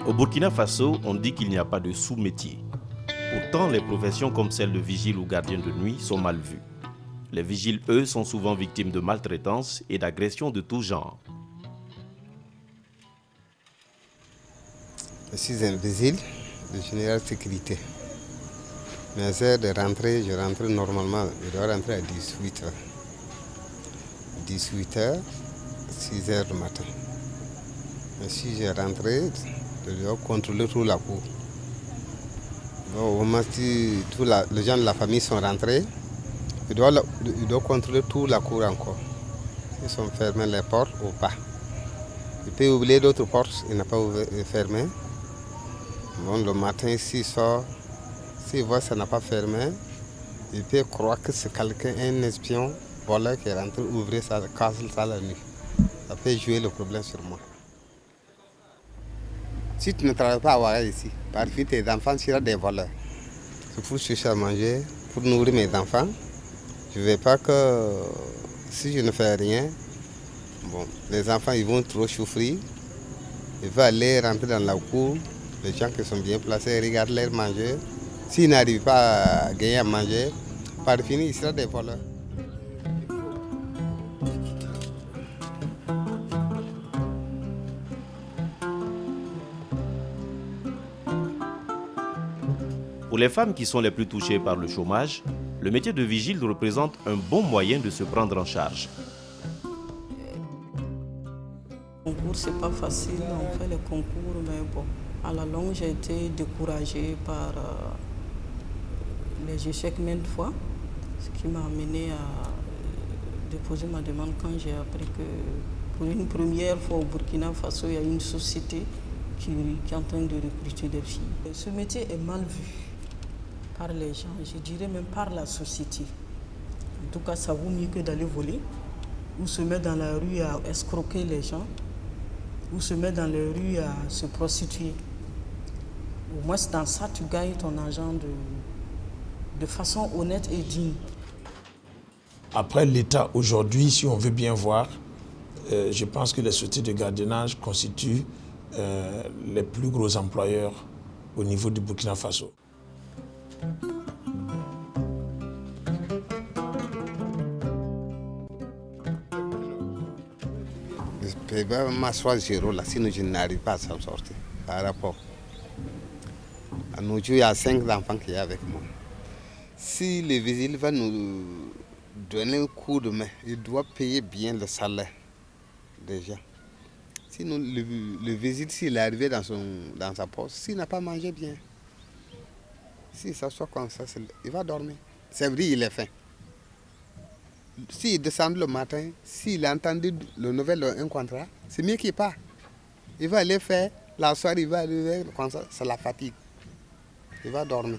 Au Burkina Faso, on dit qu'il n'y a pas de sous-métier. Pourtant, les professions comme celle de vigile ou gardien de nuit sont mal vues. Les vigiles, eux, sont souvent victimes de maltraitance et d'agressions de tout genre. Je suis un vigile de générale sécurité. Mes heures de rentrée, je rentre normalement, je dois rentrer à 18h. 18h, 6h du matin. Mais si j'ai rentré, je dois contrôler toute la cour. Bon, au moment où les gens de la famille sont rentrés, je dois contrôler toute la cour encore. Ils sont fermés les portes ou pas. Il peut oublier d'autres portes, il n'a pas fermé. Bon, le matin, s'il sort, s'il voit que ça n'a pas fermé, il peut croire que c'est quelqu'un, un espion, voleur qui est rentré ouvrir sa case la nuit. Ça peut jouer le problème sur moi. Si tu ne travailles pas à Ouaga ici, parfois tes enfants seront des voleurs. C'est pour chercher à manger, pour nourrir mes enfants. Je ne veux pas que si je ne fais rien, bon, les enfants ils vont trop souffrir. Ils vont aller rentrer dans la cour. Les gens qui sont bien placés regardent leur manger. S'ils n'arrivent pas à gagner à manger, par fini, ils seront des voleurs. Pour les femmes qui sont les plus touchées par le chômage, le métier de vigile représente un bon moyen de se prendre en charge. Le concours, c'est pas facile, on fait les concours, mais bon, à la longue, j'ai été découragée par les échecs maintes fois, ce qui m'a amené à déposer ma demande quand j'ai appris que pour une première fois au Burkina Faso, il y a une société qui est en train de recruter des filles. Ce métier est mal vu par les gens, je dirais même par la société. En tout cas, ça vaut mieux que d'aller voler ou se mettre dans la rue à escroquer les gens ou se mettre dans les rues à se prostituer. Au moins, dans ça, tu gagnes ton argent de façon honnête et digne. Après l'État, aujourd'hui, si on veut bien voir, je pense que les sociétés de gardiennage constituent les plus gros employeurs au niveau du Burkina Faso. Je ne peux pas m'asseoir zéro là, sinon je n'arrive pas à s'en sortir. Par rapport à nous, il y a 5 enfants qui sont avec moi. Si le vigile va nous donner un coup de main, il doit payer bien le salaire déjà. Sinon, le vigile, s'il est arrivé dans sa poste, s'il n'a pas mangé bien, s'il s'assoit comme ça, il va dormir. C'est vrai, il est faim. S'il descend le matin, s'il a entendu le nouvel un contrat, c'est mieux qu'il part. Il va aller faire, la soirée, il va arriver comme ça, c'est la fatigue. Il va dormir.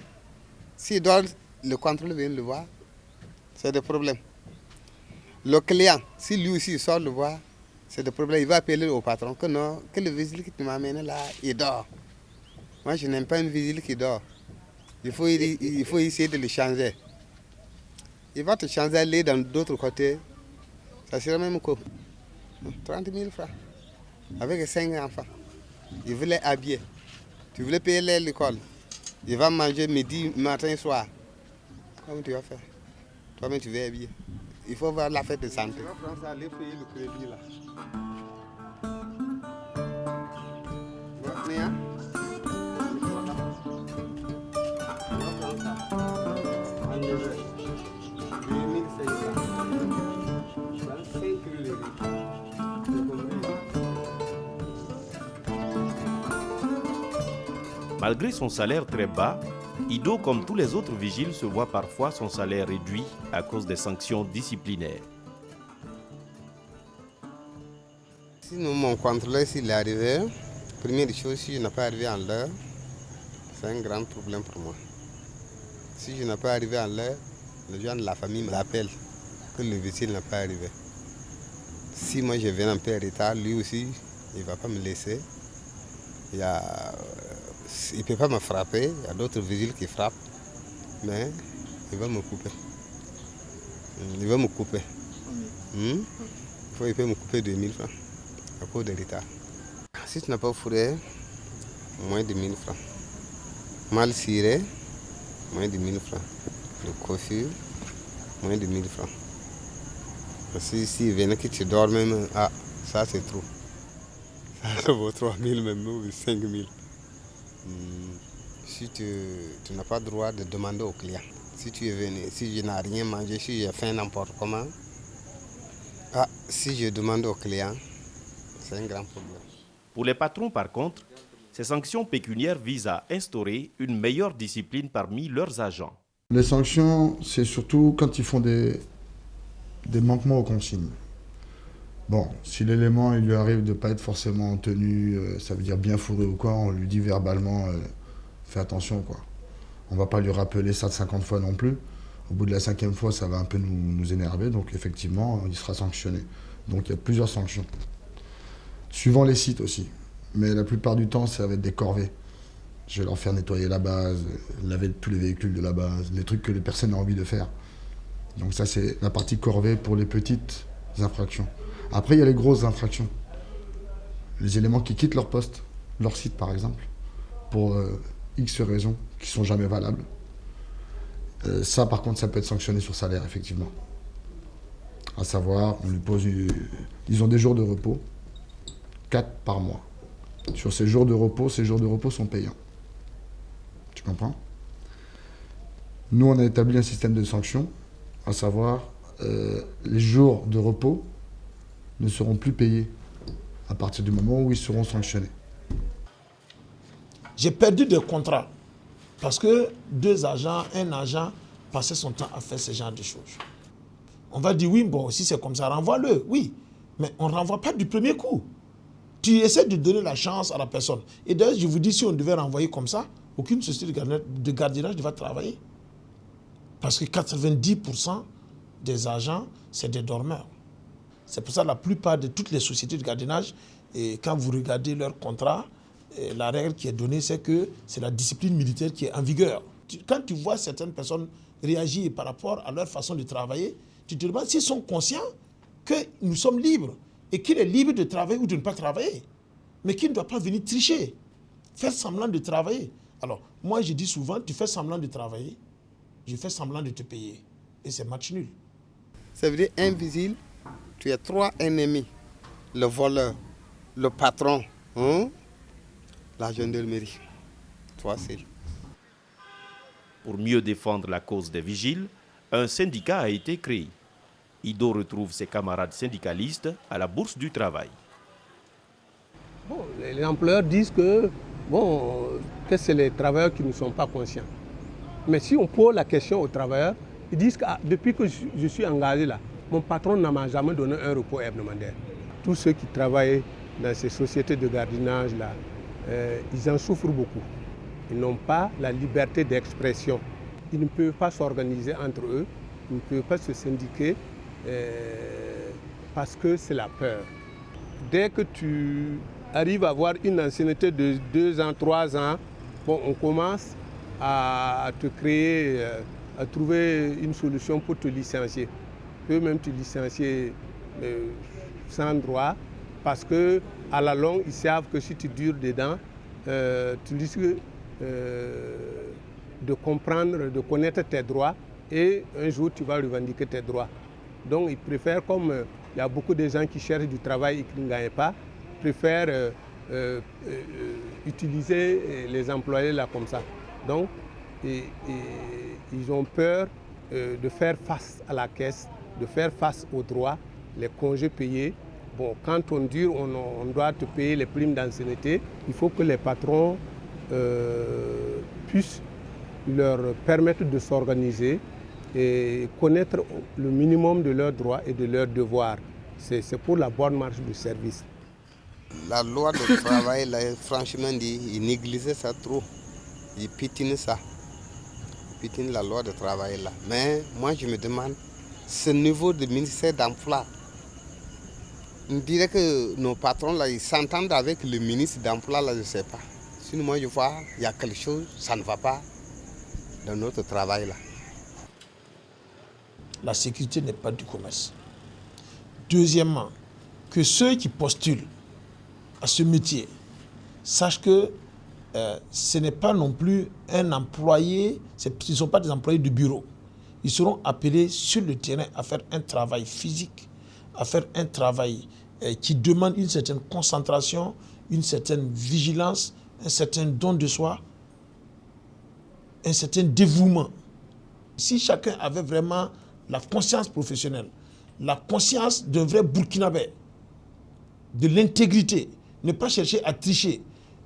S'il dort, le contrôle vient le voir, c'est des problèmes. Le client, si lui aussi sort le voir, c'est des problèmes. Il va appeler au patron que non, que le vigile qui m'a amené là, il dort. Moi, je n'aime pas une vigile qui dort. Il faut essayer de le changer. Il va te changer, aller dans d'autres côtés. Ça sera même quoi 30 000 francs. Avec 5 enfants. Il voulait habiller. Tu voulais payer l'école. Il va manger midi, matin et soir. Comment tu vas faire? Toi-même, tu veux habiller. Il faut voir la fête de santé. Tu vas prendre ça, aller payer le crédit là. Malgré son salaire très bas, Ido, comme tous les autres vigiles, se voit parfois son salaire réduit à cause des sanctions disciplinaires. Sinon, mon contrôleur, s'il est arrivé, première chose, si je n'ai pas arrivé en l'heure, c'est un grand problème pour moi. Si je n'ai pas arrivé en l'heure, les gens de la famille me l'appellent que le vigile n'a pas arrivé. Si moi je viens un peu en retard, lui aussi, il ne va pas me laisser. Il ne peut pas me frapper, il y a d'autres vigiles qui frappent, mais il va me couper. Il va me couper. Il peut me couper 2000 francs à cause de retard. Si tu n'as pas fourré, moins de 1000 francs. Mal ciré, moins de 1000 francs. De coiffure, moins de 1000 francs. Si venait que tu dors même, ça c'est trop. Ça vaut 3000 même ou 5000. Si tu n'as pas le droit de demander au client. Si tu es venu, si je n'ai rien mangé, si j'ai fait n'importe comment, si je demande au client, c'est un grand problème. Pour les patrons, par contre, ces sanctions pécuniaires visent à instaurer une meilleure discipline parmi leurs agents. Les sanctions, c'est surtout quand ils font des manquements aux consignes. Bon, si l'élément il lui arrive de ne pas être forcément en tenue, ça veut dire bien fourré ou quoi, on lui dit verbalement, fais attention quoi. On ne va pas lui rappeler ça de 50 fois non plus. Au bout de la 5e fois, ça va un peu nous énerver, donc effectivement, il sera sanctionné. Donc il y a plusieurs sanctions. Suivant les sites aussi. Mais la plupart du temps, ça va être des corvées. Je vais leur faire nettoyer la base, laver tous les véhicules de la base, les trucs que les personnes ont envie de faire. Donc ça, c'est la partie corvée pour les petites infractions. Après, il y a les grosses infractions. Les éléments qui quittent leur poste, leur site par exemple, pour X raisons qui ne sont jamais valables. Ça, par contre, ça peut être sanctionné sur salaire, effectivement. À savoir, on lui pose... Ils ont des jours de repos, 4 par mois. Sur ces jours de repos sont payants. Tu comprends? Nous, on a établi un système de sanctions, à savoir, les jours de repos ne seront plus payés à partir du moment où ils seront sanctionnés. J'ai perdu des contrats parce que un agent passait son temps à faire ce genre de choses. On va dire oui, bon, si c'est comme ça, renvoie-le, oui. Mais on ne renvoie pas du premier coup. Tu essaies de donner la chance à la personne. Et d'ailleurs, je vous dis, si on devait renvoyer comme ça, aucune société de gardiennage ne va travailler. Parce que 90% des agents, c'est des dormeurs. C'est pour ça que la plupart de toutes les sociétés de gardiennage, et quand vous regardez leur contrat, la règle qui est donnée, c'est que c'est la discipline militaire qui est en vigueur. Quand tu vois certaines personnes réagir par rapport à leur façon de travailler, tu te demandes s'ils sont conscients que nous sommes libres et qu'il est libre de travailler ou de ne pas travailler, mais qu'il ne doit pas venir tricher, faire semblant de travailler. Alors, moi je dis souvent, tu fais semblant de travailler, je fais semblant de te payer. Et c'est match nul. Ça veut dire invisible, tu as 3 ennemis. Le voleur, le patron, la gendarmerie. 3 c'est. Pour mieux défendre la cause des vigiles, un syndicat a été créé. Ido retrouve ses camarades syndicalistes à la Bourse du Travail. Bon, les employeurs disent que c'est les travailleurs qui ne sont pas conscients. Mais si on pose la question aux travailleurs, ils disent que depuis que je suis engagé là, mon patron ne m'a jamais donné un repos hebdomadaire. Tous ceux qui travaillent dans ces sociétés de gardiennage là, ils en souffrent beaucoup. Ils n'ont pas la liberté d'expression. Ils ne peuvent pas s'organiser entre eux, ils ne peuvent pas se syndiquer parce que c'est la peur. Dès que tu arrives à avoir une ancienneté de 2 ans, 3 ans, on commence à te créer, à trouver une solution pour te licencier. Tu peux même te licencier sans droit parce qu'à la longue, ils savent que si tu dures dedans, tu risques de comprendre, de connaître tes droits et un jour tu vas revendiquer tes droits. Donc ils préfèrent, comme il y a beaucoup de gens qui cherchent du travail et qui ne gagnent pas, préfèrent utiliser les employés là comme ça. Donc ils ont peur de faire face à la caisse, de faire face aux droits, les congés payés. Bon, quand on dure, on doit te payer les primes d'ancienneté. Il faut que les patrons puissent leur permettre de s'organiser et connaître le minimum de leurs droits et de leurs devoirs. C'est pour la bonne marche du service. La loi de travail, là, franchement, ils négligeaient ça trop. Ils piétinent ça. Ils piétinent la loi de travail là. Mais moi, je me demande, ce niveau de ministère d'emploi, on dirait que nos patrons là, ils s'entendent avec le ministre d'emploi là, je ne sais pas. Sinon, moi, je vois, il y a quelque chose, ça ne va pas dans notre travail là. La sécurité n'est pas du commerce. Deuxièmement, que ceux qui postulent à ce métier sachent que ce n'est pas non plus un employé, ce ne sont pas des employés du bureau. Ils seront appelés sur le terrain à faire un travail physique, à faire un travail qui demande une certaine concentration, une certaine vigilance, un certain don de soi, un certain dévouement. Si chacun avait vraiment la conscience professionnelle, la conscience d'un vrai Burkinabé, de l'intégrité, ne pas chercher à tricher,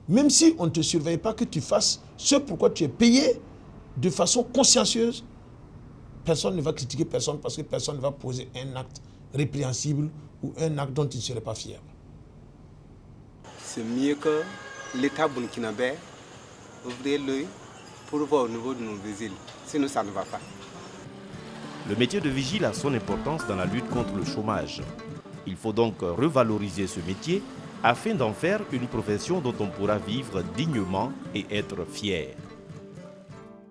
même si on ne te surveille pas, que tu fasses ce pourquoi tu es payé de façon consciencieuse, personne ne va critiquer personne parce que personne ne va poser un acte répréhensible ou un acte dont il ne serait pas fier. C'est mieux que l'État burkinabé ouvre l'œil pour voir au niveau de nos vigiles. Sinon, ça ne va pas. Le métier de vigile a son importance dans la lutte contre le chômage. Il faut donc revaloriser ce métier afin d'en faire une profession dont on pourra vivre dignement et être fier.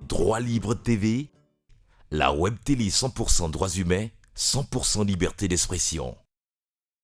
Droit Libre TV, la web télé 100% droits humains, 100% liberté d'expression.